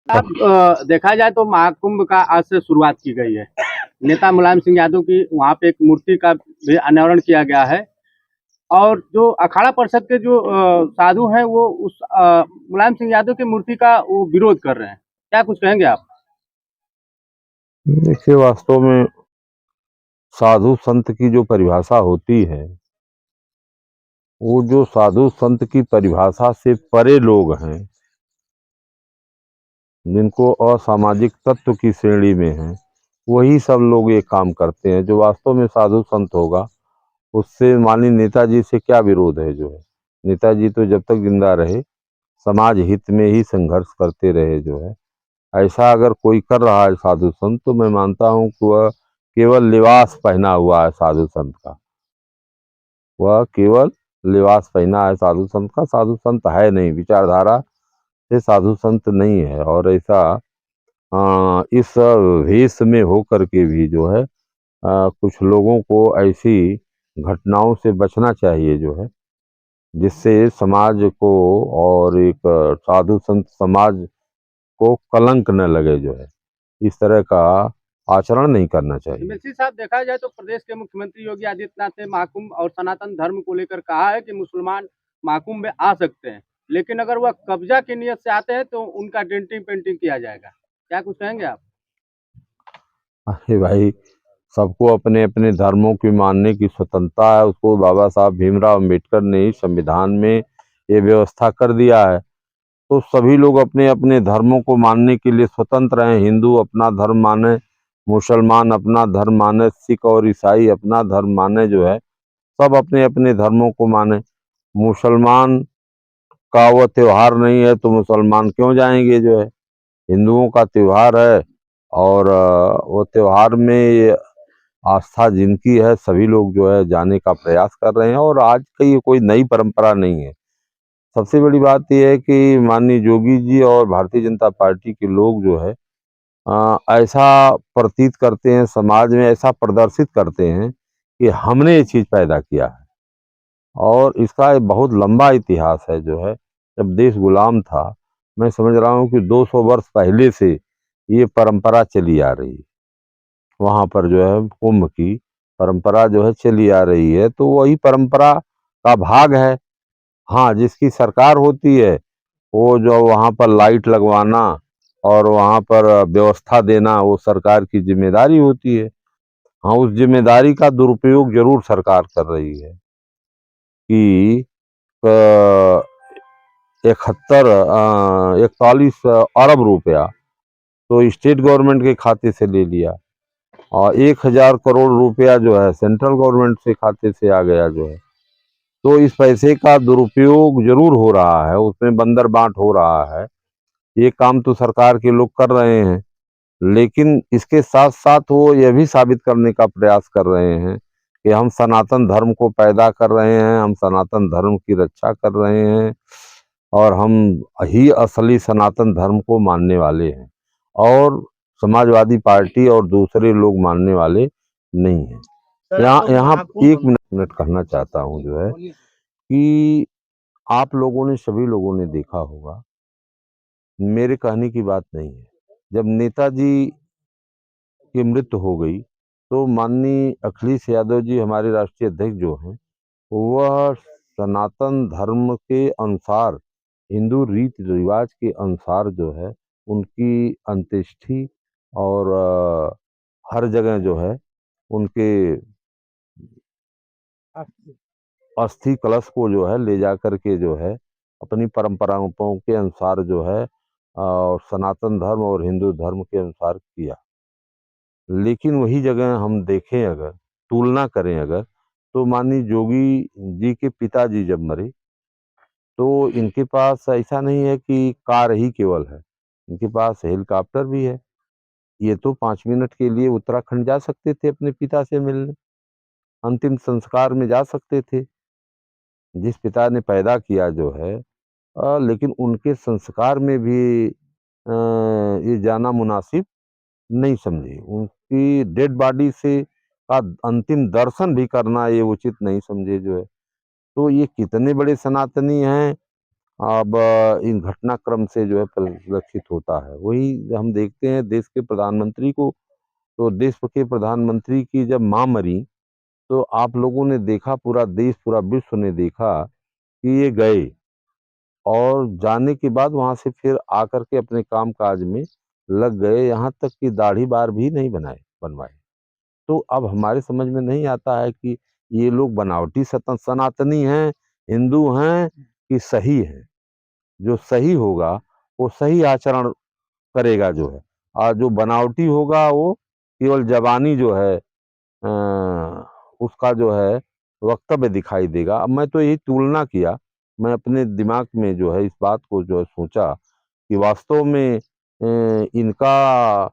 आप देखा जाए तो महाकुंभ का आज से शुरुआत की गई है। नेता मुलायम सिंह यादव की वहाँ पे एक मूर्ति का भी अनावरण किया गया है और जो अखाड़ा परिषद के जो साधु हैं वो उस मुलायम सिंह यादव की मूर्ति का वो विरोध कर रहे हैं। क्या कुछ कहेंगे आप? देखिए, वास्तव में साधु संत की जो परिभाषा होती है, वो जो साधु संत की परिभाषा से परे लोग हैं, जिनको असामाजिक तत्व की श्रेणी में हैं, वही सब लोग ये काम करते हैं। जो वास्तव में साधु संत होगा, उससे माननीय नेताजी से क्या विरोध है? जो है, नेताजी तो जब तक जिंदा रहे समाज हित में ही संघर्ष करते रहे। जो है, ऐसा अगर कोई कर रहा है साधु संत, तो मैं मानता हूँ कि वह केवल लिबास पहना हुआ है साधु संत का। वह केवल लिबास पहना है साधु संत का, साधु संत है नहीं, विचारधारा से साधु संत नहीं है। और ऐसा इस भेष में होकर के भी जो है कुछ लोगों को ऐसी घटनाओं से बचना चाहिए, जो है जिससे समाज को और एक साधु संत समाज को कलंक न लगे। जो है, इस तरह का आचरण नहीं करना चाहिए। एमएलसी साहब, देखा जाए तो प्रदेश के मुख्यमंत्री योगी आदित्यनाथ ने महाकुंभ और सनातन धर्म को लेकर कहा है कि मुसलमान महाकुंभ में आ सकते हैं, लेकिन अगर वह कब्जा की नीयत से आते हैं तो उनका डेंटिंग पेंटिंग किया जाएगा। क्या कुछ कहेंगे आप? अरे भाई, सबको अपने अपने धर्मों की मानने की स्वतंत्रता है। उसको बाबा साहब भीमराव अम्बेडकर ने ही संविधान में ये व्यवस्था कर दिया है। तो सभी लोग अपने अपने धर्मों को मानने के लिए स्वतंत्र हैं। हिंदू अपना धर्म माने, मुसलमान अपना धर्म माने, सिख और ईसाई अपना धर्म माने। जो है, सब अपने अपने धर्मों को माने। मुसलमान का वो त्योहार नहीं है तो मुसलमान क्यों जाएंगे? जो है, हिंदुओं का त्योहार है और वो त्योहार में ये आस्था जिनकी है, सभी लोग जो है जाने का प्रयास कर रहे हैं। और आज की ये कोई नई परंपरा नहीं है। सबसे बड़ी बात यह है कि माननीय योगी जी और भारतीय जनता पार्टी के लोग जो है ऐसा प्रतीत करते हैं, समाज में ऐसा प्रदर्शित करते हैं कि हमने ये चीज़ पैदा किया है। और इसका एक बहुत लंबा इतिहास है। जो है, जब देश गुलाम था, मैं समझ रहा हूँ कि 200 वर्ष पहले से ये परंपरा चली आ रही है। वहाँ पर जो है कुंभ की परंपरा जो है चली आ रही है, तो वही परंपरा का भाग है। हाँ, जिसकी सरकार होती है, वो जो वहाँ पर लाइट लगवाना और वहाँ पर व्यवस्था देना, वो सरकार की जिम्मेदारी होती है। हाँ, उस जिम्मेदारी का दुरुपयोग जरूर सरकार कर रही है कि 41 अरब रुपया तो स्टेट गवर्नमेंट के खाते से ले लिया और 1,000 करोड़ रुपया जो है सेंट्रल गवर्नमेंट से खाते से आ गया। जो है, तो इस पैसे का दुरुपयोग जरूर हो रहा है, उसमें बंदर बांट हो रहा है। ये काम तो सरकार के लोग कर रहे हैं, लेकिन इसके साथ साथ वो यह भी साबित करने का प्रयास कर रहे हैं कि हम सनातन धर्म को पैदा कर रहे हैं, हम सनातन धर्म की रक्षा कर रहे हैं और हम ही असली सनातन धर्म को मानने वाले हैं। और समाजवादी पार्टी और दूसरे लोग मानने वाले नहीं हैं। यहाँ यहाँ एक मिनट कहना चाहता हूँ। जो है कि आप लोगों ने, सभी लोगों ने देखा होगा, मेरे कहने की बात नहीं है, जब नेताजी की मृत्यु हो गई तो माननीय अखिलेश यादव जी, हमारे राष्ट्रीय अध्यक्ष जो हैं, वह सनातन धर्म के अनुसार, हिंदू रीति रिवाज के अनुसार जो है उनकी अंत्येष्टि और हर जगह जो है उनके अस्थि कलश को जो है ले जा करके जो है अपनी परंपराओं के अनुसार जो है और सनातन धर्म और हिंदू धर्म के अनुसार किया। लेकिन वही जगह हम देखें, अगर तुलना करें अगर, तो माननीय योगी जी के पिताजी जब मरे तो इनके पास ऐसा नहीं है कि कार ही केवल है, इनके पास हेलीकॉप्टर भी है। ये तो 5 मिनट के लिए उत्तराखंड जा सकते थे अपने पिता से मिलने, अंतिम संस्कार में जा सकते थे, जिस पिता ने पैदा किया जो है। लेकिन उनके संस्कार में भी ये जाना मुनासिब नहीं समझे। उनकी डेड बॉडी से का अंतिम दर्शन भी करना ये उचित नहीं समझे। जो है, तो ये कितने बड़े सनातनी हैं अब इन घटनाक्रम से जो है परिलक्षित होता है। वही हम देखते हैं देश के प्रधानमंत्री को, तो देश के प्रधानमंत्री की जब माँ मरी तो आप लोगों ने देखा, पूरा देश पूरा विश्व ने देखा कि ये गए और जाने के बाद वहां से फिर आकर के अपने काम काज में लग गए, यहाँ तक कि दाढ़ी बार भी नहीं बनवाए। तो अब हमारे समझ में नहीं आता है कि ये लोग बनावटी सनातनी हैं, हिंदू हैं कि सही हैं। जो सही होगा वो सही आचरण करेगा जो है, और जो बनावटी होगा वो केवल जबानी जो है उसका जो है वक्तव्य दिखाई देगा। अब मैं तो यही तुलना किया, मैं अपने दिमाग में जो है इस बात को जो है सोचा कि वास्तव में इनका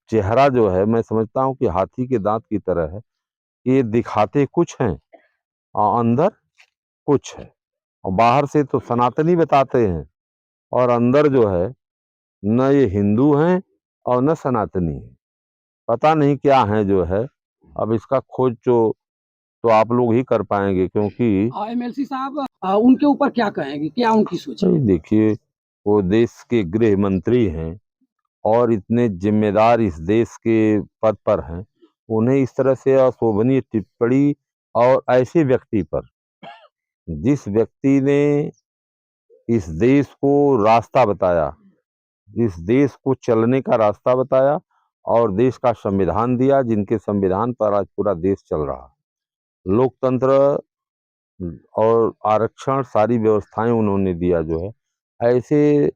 चेहरा जो है मैं समझता हूँ कि हाथी के दांत की तरह है। ये दिखाते कुछ हैं और अंदर कुछ है, और बाहर से तो सनातनी बताते हैं और अंदर जो है न ये हिंदू हैं और न सनातनी है, पता नहीं क्या है जो है। अब इसका खोज तो आप लोग ही कर पाएंगे, क्योंकि एमएलसी साहब उनके ऊपर क्या कहेंगे, क्या उनकी सोच है? भाई देखिए, वो देश के गृह मंत्री हैं और इतने जिम्मेदार इस देश के पद पर हैं, उन्हें इस तरह से अशोभनीय टिप्पणी, और ऐसे व्यक्ति पर, जिस व्यक्ति ने इस देश को रास्ता बताया, इस देश को चलने का रास्ता बताया और देश का संविधान दिया, जिनके संविधान पर आज पूरा देश चल रहा, लोकतंत्र और आरक्षण सारी व्यवस्थाएं उन्होंने दिया जो है, ऐसे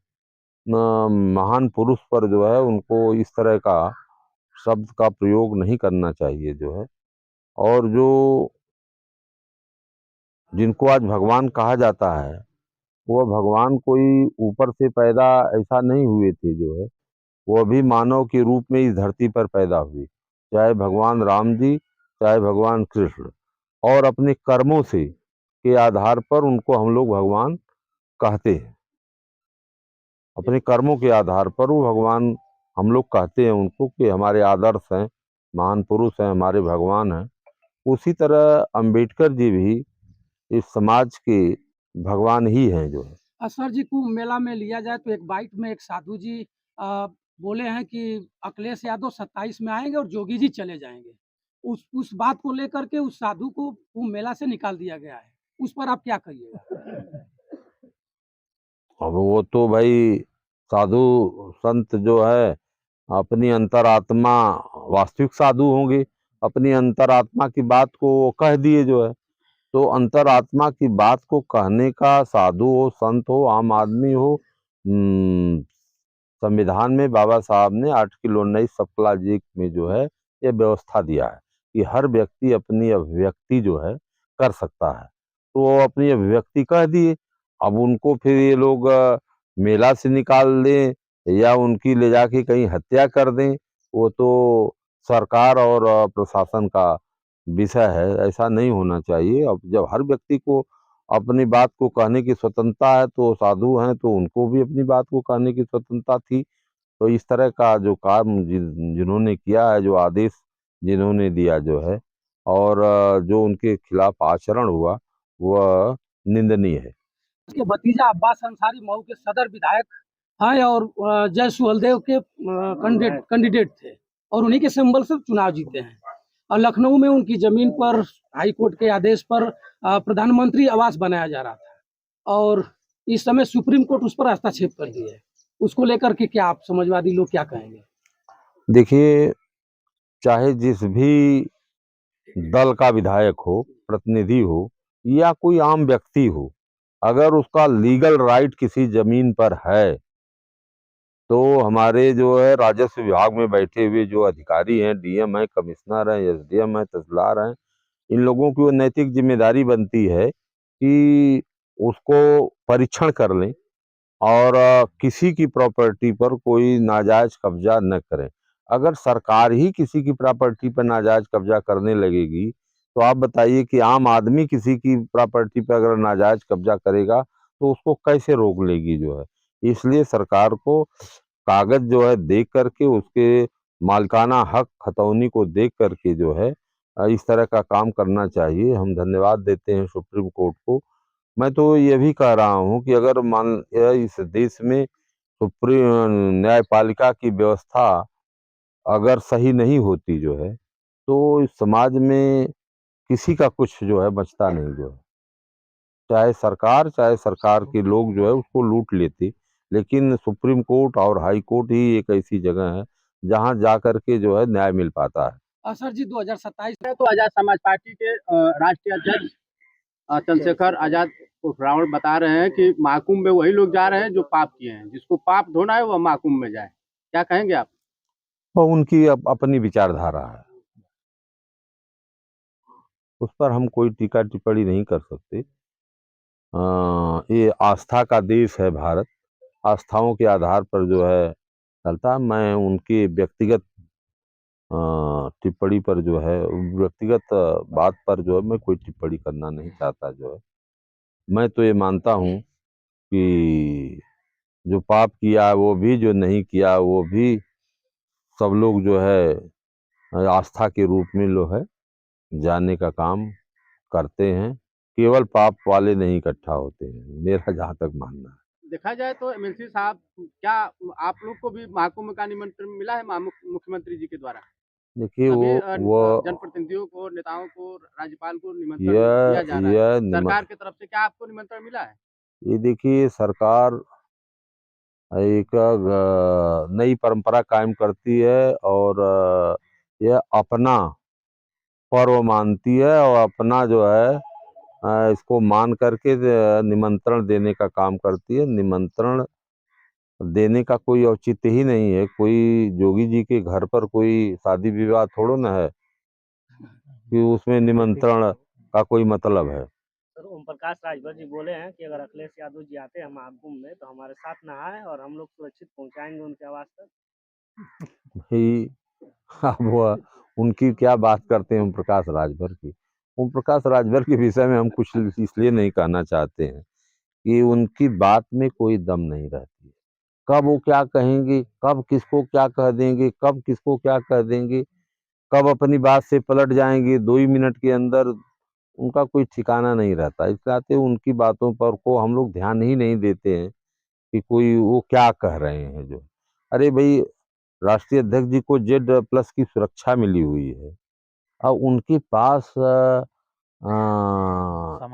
महान पुरुष पर जो है उनको इस तरह का शब्द का प्रयोग नहीं करना चाहिए जो है। और जो जिनको आज भगवान कहा जाता है, वो भगवान कोई ऊपर से पैदा ऐसा नहीं हुए थे जो है, वो भी मानव के रूप में इस धरती पर पैदा हुए, चाहे भगवान राम जी, चाहे भगवान कृष्ण, और अपने कर्मों से के आधार पर उनको हम लोग भगवान कहते हैं। अपने कर्मों के आधार पर वो भगवान हम लोग कहते हैं उनको, कि हमारे आदर्श हैं, महान पुरुष हैं, हमारे भगवान हैं। उसी तरह अंबेडकर जी भी इस समाज के भगवान ही हैं जो है। सर जी, कुंभ मेला में लिया जाए तो एक बाइट में एक साधु जी बोले हैं कि अखिलेश यादव 27 में आएंगे और जोगी जी चले जाएंगे। उस बात को लेकर के उस साधु को कुंभ मेला से निकाल दिया गया है, उस पर आप क्या कहिएगा? अब वो तो भाई साधु संत जो है अपनी अंतरात्मा, वास्तविक साधु होंगे, अपनी अंतरात्मा की बात को वो कह दिए जो है। तो अंतरात्मा की बात को कहने का साधु हो, संत हो, आम आदमी हो, संविधान में बाबा साहब ने आर्टिकल 19 सबका जी में जो है ये व्यवस्था दिया है कि हर व्यक्ति अपनी अभिव्यक्ति जो है कर सकता है। तो वो अपनी अभिव्यक्ति कह दिए, अब उनको फिर ये लोग मेला से निकाल दें या उनकी ले जाके कहीं हत्या कर दें, वो तो सरकार और प्रशासन का विषय है। ऐसा नहीं होना चाहिए। अब जब हर व्यक्ति को अपनी बात को कहने की स्वतंत्रता है, तो साधु हैं तो उनको भी अपनी बात को कहने की स्वतंत्रता थी। तो इस तरह का जो काम जिन्होंने किया है, जो आदेश जिन्होंने दिया जो है, और जो उनके खिलाफ आचरण हुआ, वह निंदनीय है। उसके भतीजा अब्बास अंसारी मऊ के सदर विधायक हैं और जय सुहलदेव के कैंडिडेट थे और उन्हीं के सिंबल से चुनाव जीते हैं। और लखनऊ में उनकी जमीन पर हाई कोर्ट के आदेश पर प्रधानमंत्री आवास बनाया जा रहा था और इस समय सुप्रीम कोर्ट उस पर हस्तक्षेप कर दिया है। उसको लेकर के क्या आप समाजवादी लोग क्या कहेंगे? देखिए, चाहे जिस भी दल का विधायक हो, प्रतिनिधि हो, या कोई आम व्यक्ति हो, अगर उसका लीगल राइट किसी जमीन पर है, तो हमारे जो है राजस्व विभाग में बैठे हुए जो अधिकारी हैं, डीएम हैं, कमिश्नर हैं, एसडीएम हैं, तहसीलदार हैं, इन लोगों की वो नैतिक जिम्मेदारी बनती है कि उसको परीक्षण कर लें और किसी की प्रॉपर्टी पर कोई नाजायज कब्जा न करें। अगर सरकार ही किसी की प्रॉपर्टी पर नाजायज कब्जा करने लगेगी, तो आप बताइए कि आम आदमी किसी की प्रॉपर्टी पर अगर नाजायज कब्जा करेगा तो उसको कैसे रोक लेगी जो है। इसलिए सरकार को कागज जो है देख करके, उसके मालिकाना हक खतौनी को देख करके जो है इस तरह का काम करना चाहिए। हम धन्यवाद देते हैं सुप्रीम कोर्ट को मैं तो ये भी कह रहा हूँ कि अगर इस देश में सुप्रीम न्यायपालिका की व्यवस्था अगर सही नहीं होती जो है, तो इस समाज में किसी का कुछ जो है बचता नहीं जो है। चाहे सरकार के लोग जो है उसको लूट लेते, लेकिन सुप्रीम कोर्ट और हाई कोर्ट ही एक ऐसी जगह है जहाँ जा कर के जो है न्याय मिल पाता है। सर जी 2027 तो आजाद समाज पार्टी के राष्ट्रीय अध्यक्ष चंद्रशेखर आजाद उर्फ रावण बता रहे हैं कि महाकुंभ में वही लोग जा रहे हैं जो पाप किए हैं, जिसको पाप धोना है वह महाकुंभ में जाए। क्या कहेंगे आप? और उनकी अपनी विचारधारा है, उस पर हम कोई टीका टिप्पणी नहीं कर सकते। ये आस्था का देश है भारत, आस्थाओं के आधार पर जो है चलता है। मैं उनके व्यक्तिगत टिप्पणी पर जो है व्यक्तिगत बात पर जो है मैं कोई टिप्पणी करना नहीं चाहता जो है। मैं तो ये मानता हूँ कि जो पाप किया है वो भी, जो नहीं किया वो भी, सब लोग जो है आस्था के रूप में लो है जाने का काम करते हैं। केवल पाप वाले नहीं इकट्ठा होते हैं, मेरा जहाँ तक मानना है। देखा जाए तो एमएलसी साहब, क्या आप लोग को भी महाकुंभ का निमंत्रण मिला है मुख्यमंत्री जी के द्वारा? देखिए सभी वो जनप्रतिनिधियों को, नेताओं को, राज्यपाल को निमंत्रण दिया यह जा रहा है। यह सरकार की तरफ से क्या आपको निमंत्रण मिला है? ये देखिए सरकार एक नई परंपरा कायम करती है और यह अपना पर्व मानती है और अपना जो है इसको मान करके निमंत्रण देने का काम करती है। निमंत्रण देने का कोई औचित्य ही नहीं है। कोई जोगी जी के घर पर कोई शादी विवाह थोड़ो ना है कि उसमें निमंत्रण का कोई मतलब है। सर ओम प्रकाश राजभर जी बोले हैं कि अगर अखिलेश यादव जी आते हैं महाकुंभ में तो हमारे साथ ना आए और हम लोग सुरक्षित पहुंचाएंगे उनके आवास तक। भाई अब वह उनकी क्या बात करते हैं ओम प्रकाश राजभर की। ओम प्रकाश राजभर के विषय में हम कुछ इसलिए नहीं कहना चाहते हैं कि उनकी बात में कोई दम नहीं रहती है। कब वो क्या कहेंगे, कब किसको क्या कह देंगे, कब किसको क्या कह देंगे, कब अपनी बात से पलट जाएंगे 2 ही मिनट के अंदर, उनका कोई ठिकाना नहीं रहता। इस नाते उनकी बातों पर को हम लोग ध्यान ही नहीं देते हैं कि कोई वो क्या कह रहे हैं जो। अरे भाई, राष्ट्रीय अध्यक्ष जी को Z+ की सुरक्षा मिली हुई है और उनके पास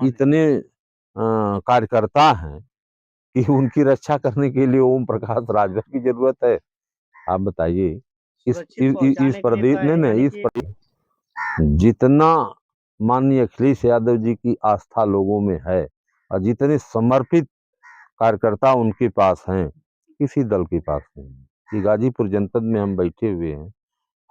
इतने कार्यकर्ता हैं कि उनकी रक्षा करने के लिए ओम प्रकाश राजभर की जरूरत है। आप बताइए सुरक्षित इस पहुंचाने के लिए प्रदेश नहीं यानी नहीं कि जितना माननीय अखिलेश यादव जी की आस्था लोगों में है और जितने समर्पित कार्यकर्ता उनके पास हैं, किसी दल के पास नहीं है। कि गाजीपुर जनपद में हम बैठे हुए हैं,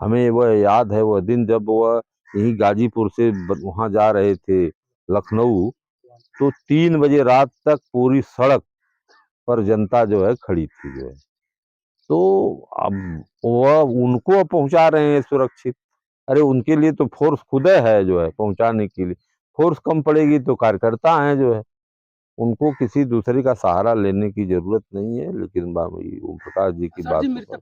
हमें वह याद है वह दिन जब वह यही गाजीपुर से वहां जा रहे थे लखनऊ, तो 3 बजे रात तक पूरी सड़क पर जनता जो है खड़ी थी जो है। तो अब वह उनको पहुंचा रहे हैं सुरक्षित। अरे उनके लिए तो फोर्स खुद है जो है पहुंचाने के लिए। फोर्स कम पड़ेगी तो कार्यकर्ता हैं जो है, उनको किसी दूसरे का सहारा लेने की जरूरत नहीं है। लेकिन ओम प्रकाश जी की सर जी बातों मृतक पर